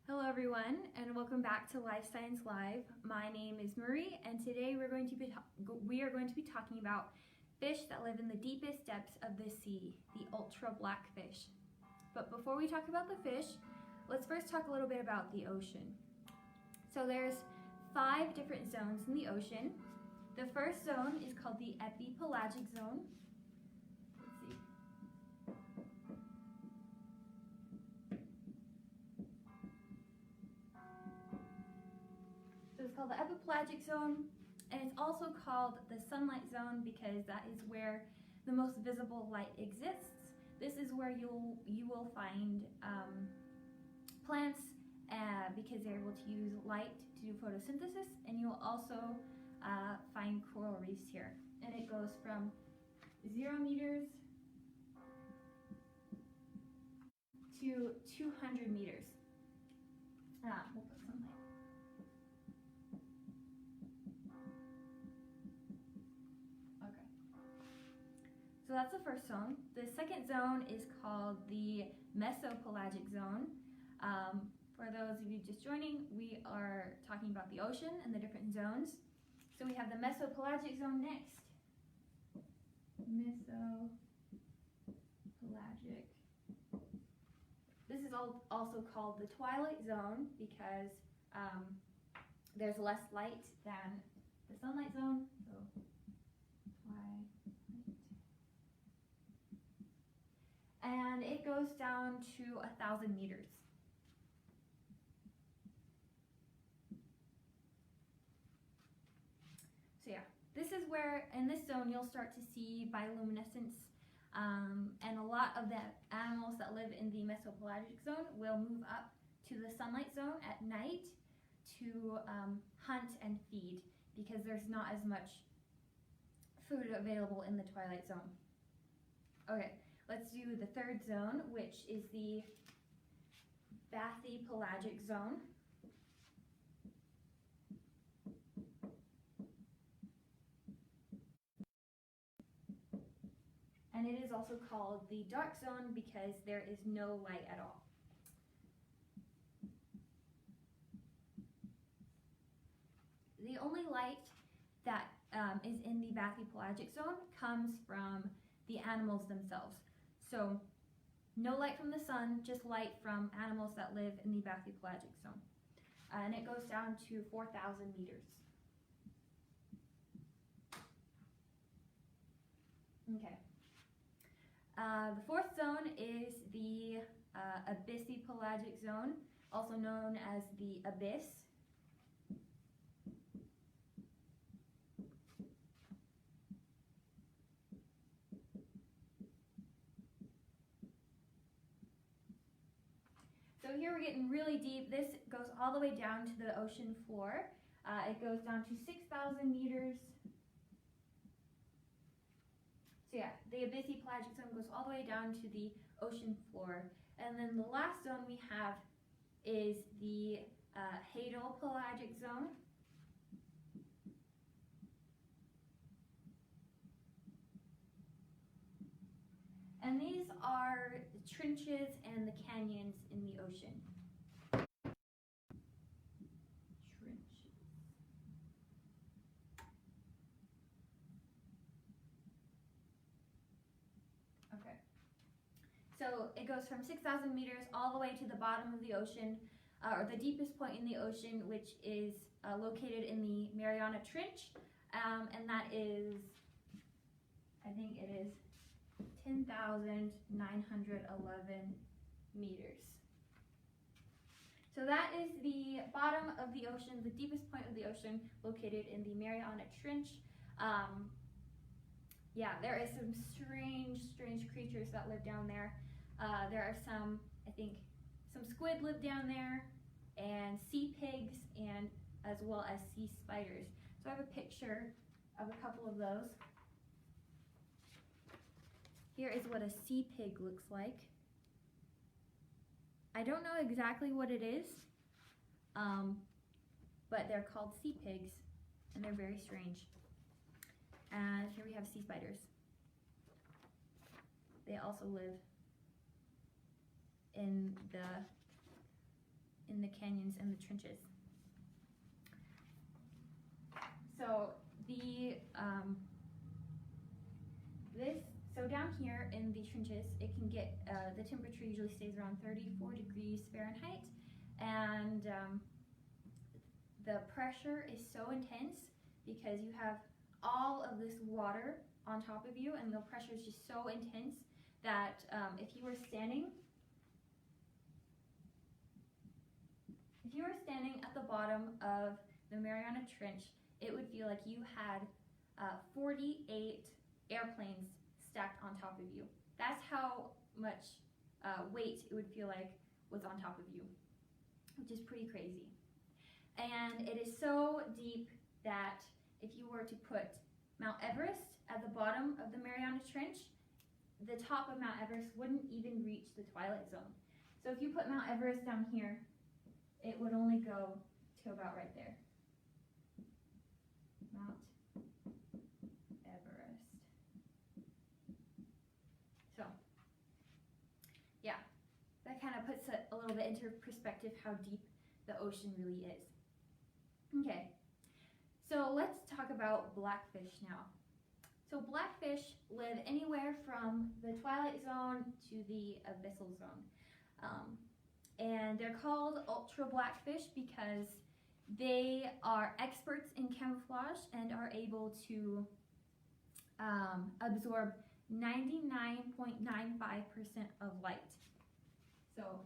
Hello everyone, and welcome back to Life Science Live. My name is Marie, and today we are going to be talking about fish that live in the deepest depths of the sea, the ultra blackfish. But before we talk about the fish, let's first talk a little bit about the ocean. So there's 5 different zones in the ocean. The first zone is called the Epipelagic Zone. Let's see. So it's called the Epipelagic Zone, and it's also called the sunlight zone because that is where the most visible light exists. This is where you will find plants because they're able to use light to do photosynthesis, and you'll also find coral reefs here. And it goes from 0 meters to 200 meters. We'll put some light. So that's the first zone. The second zone is called the Mesopelagic Zone. For those of you just joining, we are talking about the ocean and the different zones. So we have the Mesopelagic Zone next. Mesopelagic. This is also called the Twilight Zone because there's less light than the sunlight zone. So twilight. And it goes down to 1,000 meters. So yeah, this is where, in this zone, you'll start to see bioluminescence, and a lot of the animals that live in the Mesopelagic Zone will move up to the sunlight zone at night to hunt and feed because there's not as much food available in the Twilight Zone. Okay. Let's do the third zone, which is the Bathy Pelagic Zone. And it is also called the dark zone because there is no light at all. The only light that is in the Bathy Pelagic Zone comes from the animals themselves. So no light from the sun, just light from animals that live in the Bathypelagic Zone. And it goes down to 4,000 meters. Okay. The fourth zone is the Abyssi Pelagic Zone, also known as the Abyss. So here we're getting really deep. This goes all the way down to the ocean floor. It goes down to 6,000 meters. So yeah, the Abyssi Pelagic Zone goes all the way down to the ocean floor. And then the last zone we have is the Hadel Pelagic Zone. And these are the trenches and the canyons in the ocean. Trenches. Okay. So it goes from 6,000 meters all the way to the bottom of the ocean, or the deepest point in the ocean, which is located in the Mariana Trench. And that is, I think it is 10,911 meters. So that is the bottom of the ocean, the deepest point of the ocean, located in the Mariana Trench. Yeah, there is some strange creatures that live down there. There are some, I think, some squid live down there, and sea pigs, and as well as sea spiders. So I have a picture of a couple of those. Here is what a sea pig looks like. I don't know exactly what it is, but they're called sea pigs, and they're very strange. And here we have sea spiders. They also live in the in the canyons and the trenches. So so down here in the trenches, it can get, the temperature usually stays around 34 degrees Fahrenheit, and the pressure is so intense because you have all of this water on top of you, and the pressure is just so intense that if you were standing at the bottom of the Mariana Trench, it would feel like you had 48 airplanes stacked on top of you. That's how much weight it would feel like was on top of you, which is pretty crazy. And it is so deep that if you were to put Mount Everest at the bottom of the Mariana Trench, the top of Mount Everest wouldn't even reach the twilight zone. So if you put Mount Everest down here, it would only go to about right there. Mount Everest. So, yeah, that kind of puts it a little bit into perspective how deep the ocean really is. Okay, so let's talk about blackfish now. So blackfish live anywhere from the twilight zone to the abyssal zone. And they're called ultra blackfish because they are experts in camouflage and are able to absorb 99.95% of light. So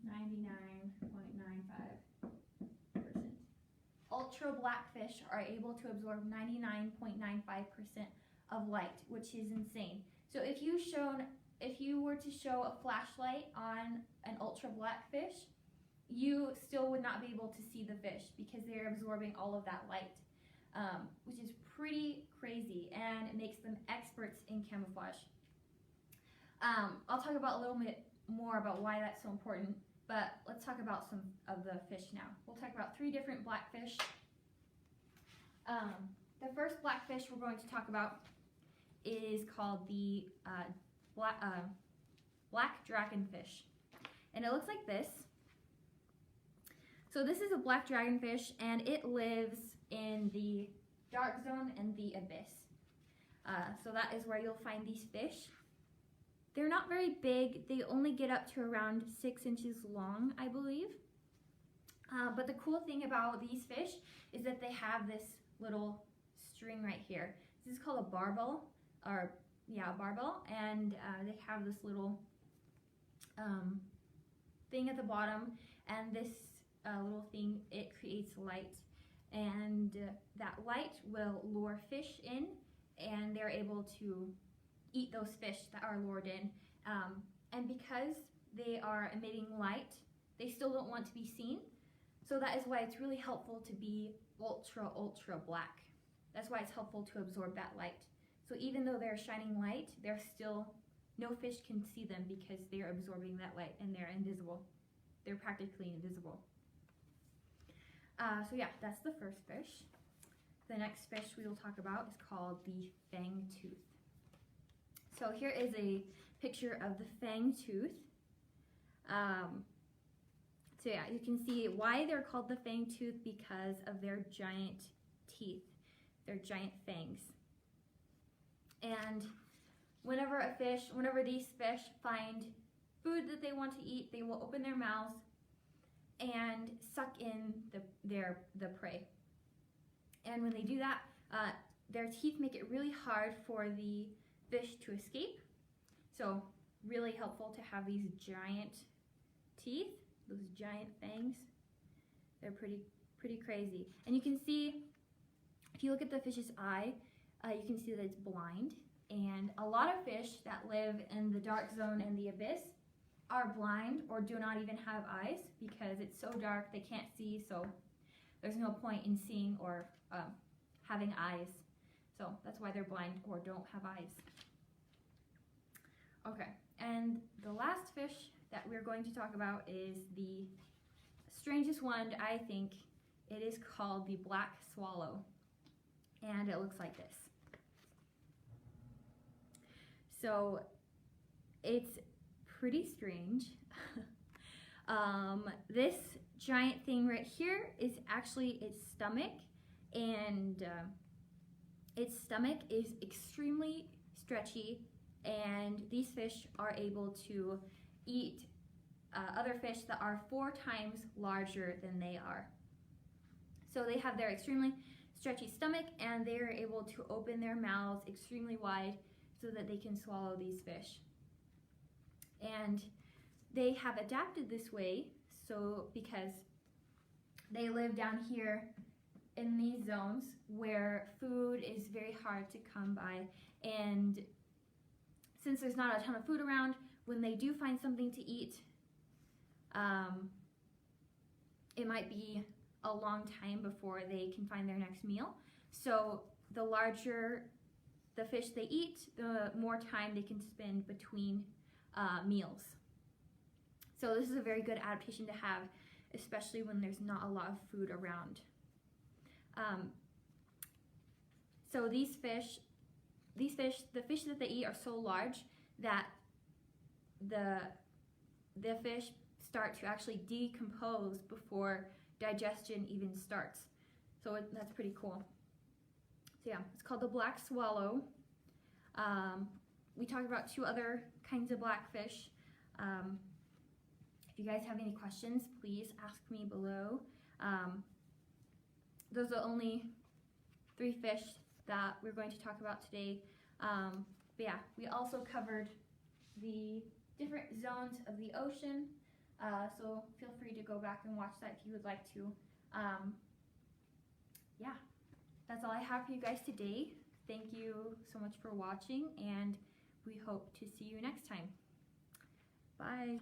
99.95%. Ultra blackfish are able to absorb 99.95% of light, which is insane. So if you were to show a flashlight on an ultra blackfish, you still would not be able to see the fish because they're absorbing all of that light, which is pretty crazy, and it makes them experts in camouflage. I'll talk about a little bit more about why that's so important, but let's talk about some of the fish now. We'll talk about 3 different blackfish. The first blackfish we're going to talk about is called the black dragonfish, and it looks like this. So this is a black dragonfish, and it lives in the dark zone and the abyss. So that is where you'll find these fish. They're not very big. They only get up to around 6 inches long, I believe. But the cool thing about these fish is that they have this little string right here. This is called a barbel, barbel, and they have this little thing at the bottom, and this little thing, it creates light, and that light will lure fish in, and they're able to eat those fish that are lured in. And because they are emitting light, they still don't want to be seen. So that is why it's really helpful to be ultra black. That's why it's helpful to absorb that light. So even though they're shining light, they're still, no fish can see them because they're absorbing that light and they're invisible. They're practically invisible. So yeah, that's the first fish. The next fish we will talk about is called the fang tooth. So here is a picture of the fang tooth. So yeah, you can see why they're called the fang tooth, because of their giant teeth, their giant fangs. And whenever these fish find food that they want to eat, they will open their mouths and suck in the prey. And when they do that, their teeth make it really hard for the fish to escape. So really helpful to have these giant teeth, those giant fangs. They're pretty crazy. And you can see, if you look at the fish's eye, you can see that it's blind. And a lot of fish that live in the dark zone and the abyss are blind or do not even have eyes because it's so dark they can't see, so there's no point in seeing or having eyes. So that's why they're blind or don't have eyes. Okay, and the last fish that we're going to talk about is the strangest one, I think. It is called the black swallow, and it looks like this. So it's pretty strange. This giant thing right here is actually its stomach, and its stomach is extremely stretchy, and these fish are able to eat other fish that are 4 times larger than they are. So they have their extremely stretchy stomach, and they are able to open their mouths extremely wide so that they can swallow these fish. And they have adapted this way because they live down here in these zones where food is very hard to come by, and since there's not a ton of food around, when they do find something to eat, it might be a long time before they can find their next meal. So the larger the fish they eat, the more time they can spend between meals. So this is a very good adaptation to have, especially when there's not a lot of food around. So the fish that they eat are so large that the fish start to actually decompose before digestion even starts. So that's pretty cool. So yeah, it's called the black swallow. We talked about 2 other kinds of blackfish. If you guys have any questions, please ask me below. Those are the only 3 fish that we're going to talk about today. But yeah, we also covered the different zones of the ocean. So feel free to go back and watch that if you would like to. Yeah, that's all I have for you guys today. Thank you so much for watching, and we hope to see you next time. Bye.